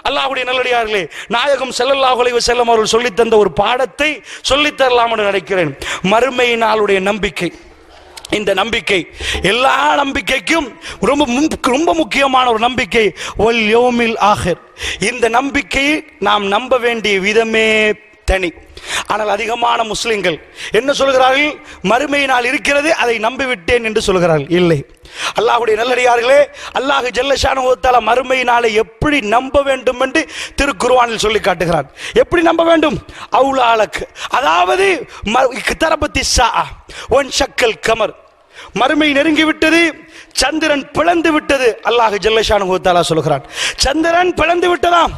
அல்லாஹ்வுடைய நல்லடியார்களே, நாயகம் ஸல்லல்லாஹு அலைஹி வஸல்லம் அவர்கள் சொல்லித் தந்த ஒரு பாடத்தை சொல்லித் தரலாம் என்று நினைக்கிறேன். மறுமை நாளுடைய நம்பிக்கை. இந்த நம்பிக்கை எல்லா நம்பிக்கைக்கும் ரொம்ப முக்கியமான ஒரு நம்பிக்கை. வல் யௌமில் ஆஹிர். இந்த நம்பிக்கையை நாம் நம்ப வேண்டிய விதமே தனி. ஆனால் அதிகமான முஸ்லிம்கள் என்ன சொல்கிறார்கள்? மறுமை நாள் இருக்கிறது, அதை நம்பிவிட்டேன் என்று சொல்கிறார்கள். இல்லை, அல்லாஹ்வுடைய நல்லடியார்களே, அல்லாஹ் ஜல்ல ஷானஹு வ தஆலா மறுமை நாளை எப்படி நம்ப வேண்டும் என்று திருக்குர்ஆனில் சொல்லி காட்டுகிறார். எப்படி நம்ப வேண்டும்? அவுலாலக், அதாவது இக்தரபத்தி ஸாஅ வன் ஷக்கல் கமர், மறுமை நெருங்கி விட்டது, சந்திரன் பிளந்து விட்டது. அல்லாஹ் ஜல்ல ஷானஹு வ தஆலா சொல்கிறான், சந்திரன் பிளந்து விட்டதாம்,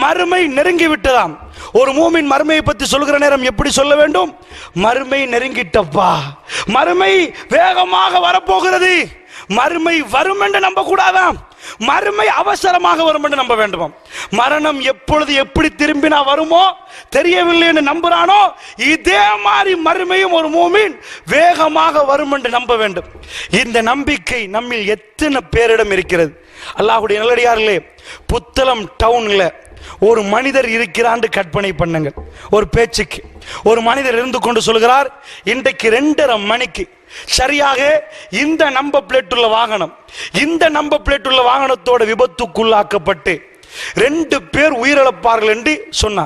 மறுமை நெருங்கி விட்டதாம். ஒரு மூமின் மறுமையை பற்றி சொல்கிற நேரம் எப்படி சொல்ல வேண்டும்? மறுமை நெருங்கிட்டப்பா, மறுமை வேகமாக வரப்போகிறது, மறுமை வரும் என்று நம்ப கூடாதாம், மறுமை அவசரமாக வரும் என்று நம்ப வேண்டுமாம். மரணம் எப்பொழுது எப்படி திரும்பினா வருமோ தெரியவில்லை என்று நம்புறானோ, இதே மாதிரி மறுமையும் ஒரு மூமின் வேகமாக வரும் என்று நம்ப வேண்டும். இந்த நம்பிக்கை நம்மில் எத்தனை பேரிடம் இருக்கிறது? அல்லாஹ்வுடைய நல்லடியார்களே, புத்தளம் டவுன்ல ஒரு மனிதர் இருக்கிறான்னு கற்பனை பண்ணுங்க. ஒரு பேச்சுக்கு ஒரு மனிதர் இருந்து கொண்டு சொல்கிறார், இன்றைக்கு 2:30 மணிக்கு சரியாக இந்த நம்பர் பிளேட் உள்ள வாகனம், இந்த நம்பர் பிளேட் உள்ள வாகனத்தோட விபத்துக்குள்ளாக்கப்பட்டு 2 பேர் உயிரிழப்பார்கள் என்று சொன்னா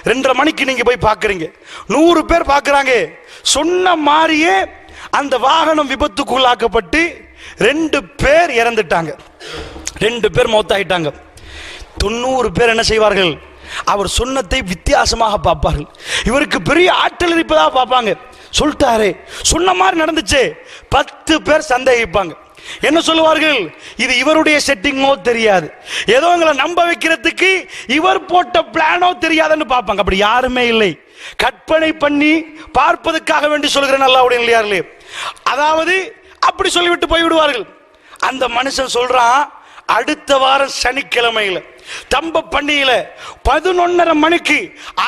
2:30 மணிக்கு நீங்க போய் பார்க்கறீங்க, 100 பேர் பார்க்கறாங்க. சொன்ன மாதிரியே அந்த வாகனம் விபத்துக்குள்ளாக்கப்பட்டு 2 பேர் இறந்துட்டாங்க, 2 பேர் மௌத்தாயிட்டாங்க. 90 பேர் என்ன செய்வார்கள்? அவர் சொன்னதை வித்தியாசமாக பார்ப்பார்கள். இவருக்கு பெரிய ஆற்றல் இருப்பதாக பார்ப்பாங்க. சொல்லிட்டாரு, சொன்ன மாதிரி நடந்துச்சு. 10 பேர் சந்தேகிப்பாங்க. என்ன சொல்லுவார்கள்? இது இவருடைய செட்டிங்கோ தெரியாது, ஏதோ எங்களை நம்ப வைக்கிறதுக்கு இவர் போட்ட பிளானோ தெரியாதுன்னு பார்ப்பாங்க. அப்படி யாருமே இல்லை, கற்பனை பண்ணி பார்ப்பதற்காக வேண்டி சொல்கிறேன் அல்லாஹ்வுடைய நல்லடியார்களே. அதாவது அப்படி சொல்லிவிட்டு போய்விடுவார்கள். அந்த மனுஷன் சொல்றான், அடுத்த வாரம் சனிக்கிழமையில தம்ப பண்டிகையில 11:30 மணிக்கு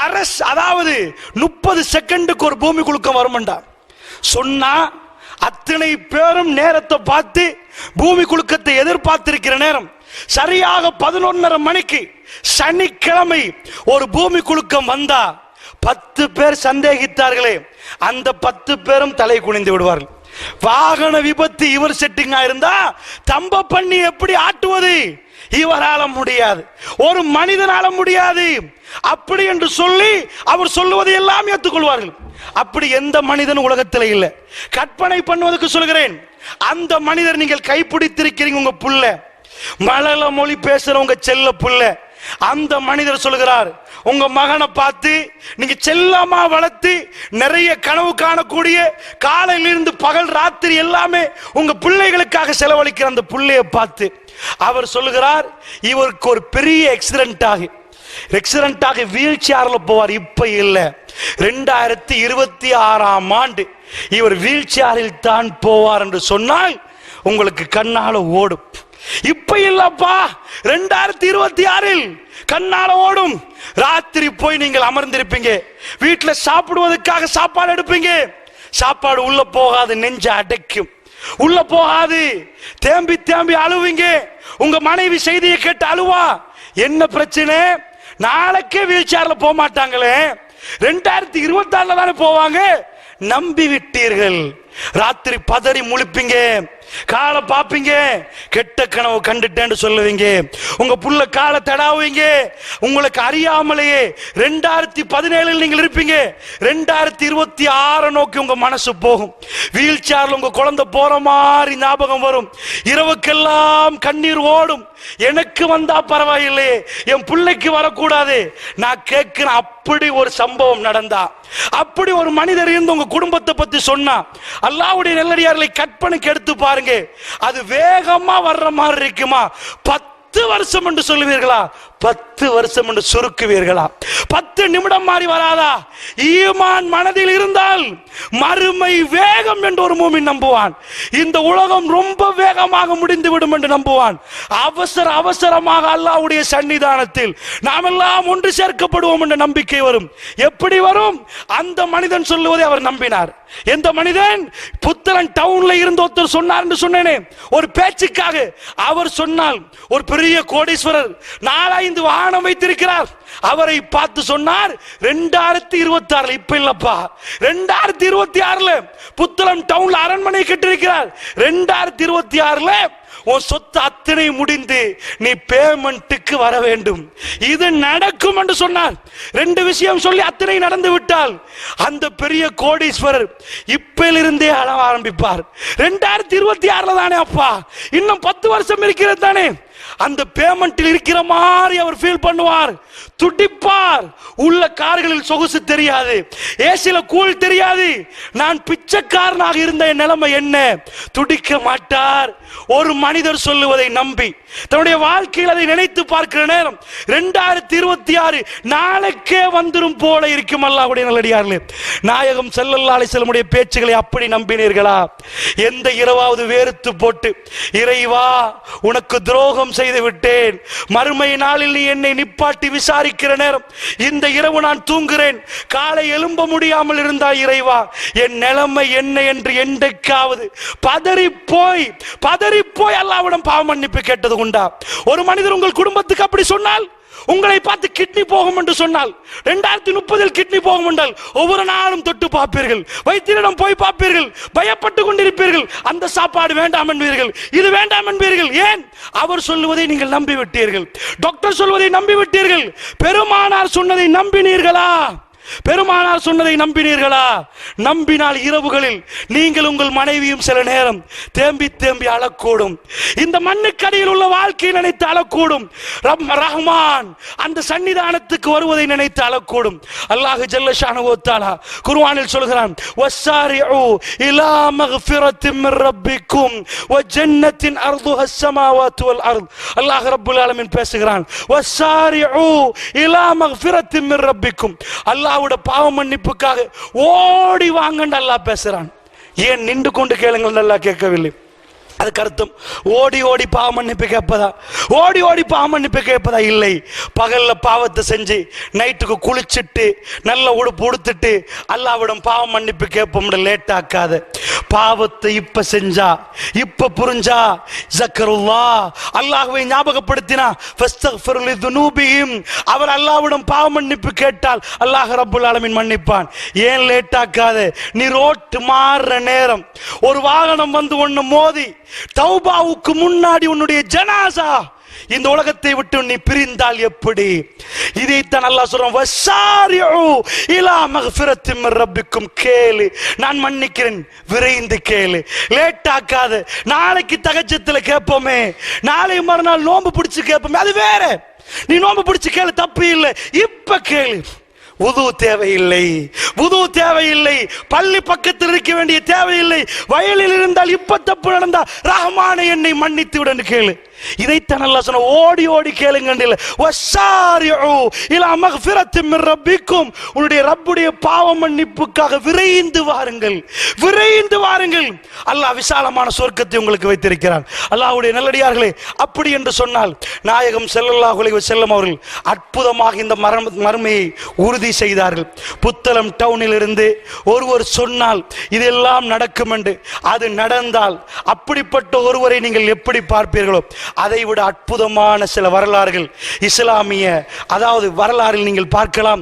அரசு, அதாவது 30 செகண்டுக்கு ஒரு பூமி குலுக்கம் வரும்டா சொன்னா, அத்தனை பேரும் நேரத்தை பார்த்து பூமி குலுக்கத்தை எதிர்பார்த்திருக்கிற நேரம் சரியாக 11:30 மணிக்கு சனிக்கிழமை ஒரு பூமி குலுக்கம் வந்தா 10 பேர் சந்தேகித்தார்களே, அந்த 10 பேரும் தலை குனிந்து விடுவார்கள். வாகன விபத்து இவர் செட்டிங்கா இருந்தா தம்ப பண்ணி எப்படி ஆட்டுவது? இவரால முடியாது, ஒரு மனிதனால முடியாது. அப்படி என்று சொல்லி அவர் சொல்லுவதை எல்லாம் ஏற்றுக்கொள்வார்கள். அப்படி எந்த மனிதன் உலகத்தில் இல்லை. கற்பனை பண்ணுவதற்கு சொல்கிறேன், அந்த மனிதர் நீங்கள் கைப்பிடித்திருக்கிறீங்க, உங்க புள்ள மலல மொழி பேசுற உங்க செல்ல புள்ள, அந்த மனிதர் சொல்கிறார், உங்க மகனை பார்த்து நீங்க செல்லமா வளர்த்து நிறைய கனவு காணக்கூடிய, காலையிலிருந்து பகல் ராத்திரி எல்லாமே உங்க பிள்ளைகளுக்காக செலவழிக்கிற அந்த பிள்ளைய பார்த்து அவர் சொல்லுகிறார், இவருக்கு ஒரு பெரிய எக்ஸிடென்ட் வீல் சேர்ல போவார். இப்ப இல்ல, 2026ஆம் ஆண்டு இவர் வீல் சேரில் தான் போவார் என்று சொன்னால் உங்களுக்கு கண்ணால ஓடும். இப்ப இல்லப்பா, 2026இல் கண்ணால ஓடும். ராத்திரி போய் நீங்கள் அமர்ந்திருப்பீங்க, வீட்டுல சாப்பிடுவதற்காக சாப்பாடு எடுப்பீங்க, சாப்பாடு உள்ள போகாது, நெஞ்ச அடைக்கும், உள்ள போகாது, தேம்பி தேம்பி அழுவீங்க. உங்க மனைவி செய்தியை கேட்டு அழுவா, என்ன பிரச்சனை? நாளைக்கே வீல் சேர்ல போக மாட்டாங்களே, 2026 தானே போவாங்க. நம்பி விட்டீர்கள். ராத்திரி பதறி முழிப்பீங்க, காலை பாப்பீங்க, கெட்ட கனவு கண்டுட்டேன்னு சொல்லுவீங்க, உங்க புள்ள காலை தடாவுவீங்க. உங்களுக்கு அறியாமலேயே 2017 நீங்கள் இருப்பீங்க, 2026 நோக்கி உங்க மனசு போகும். வீல் சேர்ல உங்க குழந்தை போற மாதிரி ஞாபகம் வரும். இரவுக்கெல்லாம் கண்ணீர் ஓடும். எனக்கு வந்தா பரவாயில்லையே, என் பிள்ளைக்கு வரக்கூடாது. நான் கேட்கிறேன், அப்படி ஒரு சம்பவம் நடந்தா, அப்படி ஒரு மனிதர் இருந்து உங்க குடும்பத்தை பத்தி சொன்னா, அல்லாஹ்வுடைய நல்லடியார்களை கற்பனைக்கு எடுத்து பாருங்க, அது வேகமா வர்ற மாதிரி இருக்குமா? 10 வருஷம் என்று சொல்லுவீர்களா? 10 வருஷம் என்று சுருக்குவீர்களா? 10 நிமிடம் மாறி வராதா? ஈமான் மனதில் இருந்தால் மறுமை வேகம் என்று ஒரு மூமின் நம்புவான். இந்த உலகம் ரொம்ப வேகமாக முடிந்து விடும் என்று நம்புவான். அவசரமாக அல்லாஹ்வுடைய சன்னிதானத்தில் நாம் எல்லாம் ஒன்று சேர்க்கப்படுவோம் என்ற நம்பிக்கை வரும். எப்படி வரும்? அந்த மனிதன் சொல்லுவதை அவர் நம்பினார். எந்த மனிதன்? புத்தளம் டவுன்ல இருந்து ஒருத்தர் சொன்னார் என்று சொன்னேனே, ஒரு பேச்சுக்காக. அவர் சொன்னால் ஒரு பெரிய பெரிய கோடீஸ்வரர் 4-5 வாகனம் வைத்திருக்கிறார். அவரை பார்த்து சொன்னார் 2026 இப்ப இல்லப்பா, 2026 புத்தளம் டவுன்ல அரண்மனை கட்டிருக்கிறார். 2026 உன் சொத்து அத்தனை முடிந்து நீ பேமெண்ட்டுக்கு வர வேண்டும், இது நடக்கும் என்று சொன்னார். 2 விஷயம் சொல்லி அத்தனை நடந்து விட்டால் அந்த பெரிய கோடீஸ்வரர் இப்பயிலிருந்தே அளவ ஆரம்பிப்பார். 2026 தானே அப்பா, இன்னும் 10 வருஷம் இருக்கிறது தானே. அந்த பேமெண்டில் இருக்கிற மாதிரி அவர் ஃபீல் பண்ணுவார், துடிப்பார். உள்ள கார்களில் சொகுசு தெரியாது, ஏசில கூல் தெரியாது. நான் பிச்சைக்காரனாக இருந்த என் நிலைமை என்ன, துடிக்க மாட்டார். ஒரு மனிதர் சொல்லுவதை நம்பி தன்னுடைய வாழ்க்கையில் அதை நினைத்து பார்க்கிற நேரம் 2026 நாளைக்கே வந்துரும் போல இருக்கும். அல்லாஹ்வுடைய நல்லடியார்களே, நாயகம் ஸல்லல்லாஹு அலைஹி வஸல்லம் பேச்சுகளை அப்படி நம்பினீர்களா? எந்த இரவாவது வேறுத்து போட்டு, இறைவா உனக்கு துரோகம் செய்து விட்டேன், மறுமை நாளில் நீ என்னை நிப்பாட்டி விசாரிக்கிற நேரம் இந்த இரவு நான் தூங்குகிறேன், காலை எழும்ப முடியாமல் இருந்தால் இறைவா என் நிலைமை என்ன என்று என்றைக்காவது பதறி போய் அல்லாஹ்விடம் பாவ மன்னிப்பு கேட்டது உண்டா? ஒரு மனிதர் உங்கள் குடும்பத்துக்கு அப்படி சொன்னால், உங்களை பார்த்து கிட்னி போகும் என்று சொன்னால், 2030 கிட்னி போகும் என்றால் ஒவ்வொரு நாளும் தொட்டு பார்ப்பீர்கள், வைத்தியரிடம் போய் பார்ப்பீர்கள், பயப்பட்டு கொண்டிருப்பீர்கள். அந்த சாப்பாடு வேண்டாம் என்பீர்கள், இது வேண்டாம் என்பீர்கள். ஏன்? அவர் சொல்லுவதை நீங்கள் நம்பிவிட்டீர்கள், டாக்டர் சொல்வதை நம்பிவிட்டீர்கள். பெருமானார் சொன்னதை நம்பினீர்களா? பெருமானார் சொன்னதை நம்பினீர்களா? நம்பினால் இரவுகளில் நீங்கள் உங்கள் மனைவியும் சில நேரம் தேம்பி அழக்கூடும். இந்த மண்ணுக்கடியில் உள்ள வாழ்க்கையை நினைத்து அழக்கூடும். ரஹ்மான் அந்த சன்னிதானத்துக்கு வருவதை நினைத்து அழக்கூடும். அல்லாஹ் ஜல்ல ஷானஹு வ தஆலா குர்ஆனில் சொல்கிறான், வஸ்ஸாரிஉ இலா மக்ஃபிரத்தின் மிர் ரப்பிக்கும் வ ஜன்னத்தின் அர்துஹா ஸமாவாத்து வல் அர்த். அல்லாஹ் ரப்புல் ஆலமீன் பேசுகிறான், வஸ்ஸாரிஉ இலா மக்ஃபிரத்தின் மிர் ரப்பிக்கும். அல்லாஹ்வுடைய பாவ மன்னிப்புக்காக ஓடி வாங்கன்னு அல்லாஹ் பேசுறான். ஏன் நின்று கொண்டு கேளுங்கள் அல்லாஹ் கேட்கவில்லை? அதுக்கு அர்த்தம் ஓடி ஓடி பாவ மன்னிப்பு கேட்பதா? ஓடி பாவ மன்னிப்பு கேட்பதா? இல்லை. பகல்ல பாவத்தை செஞ்சு நைட்டுக்கு குளிச்சுட்டு நல்ல உடுப்பு உடுத்துட்டு அல்லாஹ்விடம் பாவ மன்னிப்பு கேட்போம். லேட் ஆக்காத. பாவத்தை இப்ப செஞ்சா, இப்ப புரிஞ்சா, ஜக்கருல்லாஹ் அல்லாஹ்வை ஞாபகப்படுத்தினா, ஃபஸ்தக்ஃபிர் லிதுனூபிஹிம் அவர் அல்லாஹ்விடம் பாவ மன்னிப்பு கேட்டால் அல்லாஹ் ரப்புல் ஆலமீன் மன்னிப்பான். ஏன் லேட் ஆக்காத? நீ ரோட்டு மாறுற நேரம் ஒரு வாகனம் வந்து ஒன்னு மோதி தௌபாவுக்கு முன்னாடி உன்னுடைய ஜனாசா இந்த உலகத்தை விட்டு நீ பிரிந்தால் எப்படி? இதைத்தான் அல்லாஹ் சொல்றான், வஸ்ஸாரிஉ இலா மக்ஃபிரத்தின் மிர் ரப்பிக்கும். கேளு, நான் மன்னிக்கிறேன், விரைந்து கேளு, லேட் ஆக்காத. நாளைக்கு தஹஜ்ஜுத்ல கேட்போமே, நாளை மறுநாள் நோன்பு பிடிச்சு கேட்போமே, அது வேற. நீ நோன்பு பிடிச்சு கேளு, தப்பு இல்லை. இப்ப கேளு. வுது தேவையில்லை, பள்ளி பக்கத்தில் இருக்க வேண்டிய தேவையில்லை. வயலில் இருந்தால் இப்ப தப்பு நடந்தா ரஹ்மானே என்னை மன்னித்து விடு கேளு. இதைத்தான் அல்லாஹ் சொன்ன, ஓடி ஓடி கேளுங்க. வஸ்ஸாரிஉ இலா மக்ஃபிரத்தின் மிர் ரப்பிக்கும் உன்னுடைய ரப்புடைய பாவ மன்னிப்புக்காக விரைந்து வாருங்கள். அல்லாஹ் விசாலமான சொர்க்கத்தை உங்களுக்கு வைத்திருக்கிறான். அல்லாஹ்வுடைய நல்லடியார்களே, அப்படி என்று சொன்னால் நாயகம் ஸல்லல்லாஹு அலைஹி வஸல்லம் அவர்கள் அற்புதமாக இந்த மறுமையை உறுதி செய்தார்கள். புத்தளம் டவுனில் இருந்து ஒருவர் சொன்னால் இதெல்லாம் நடக்கும் என்று, அது நடந்தால் அப்படிப்பட்ட ஒருவரை நீங்கள் எப்படி பார்ப்பீர்களோ அதைவிட அற்புதமான சில வரலாறுகள் இஸ்லாமிய வரலாறில் நீங்கள் பார்க்கலாம்.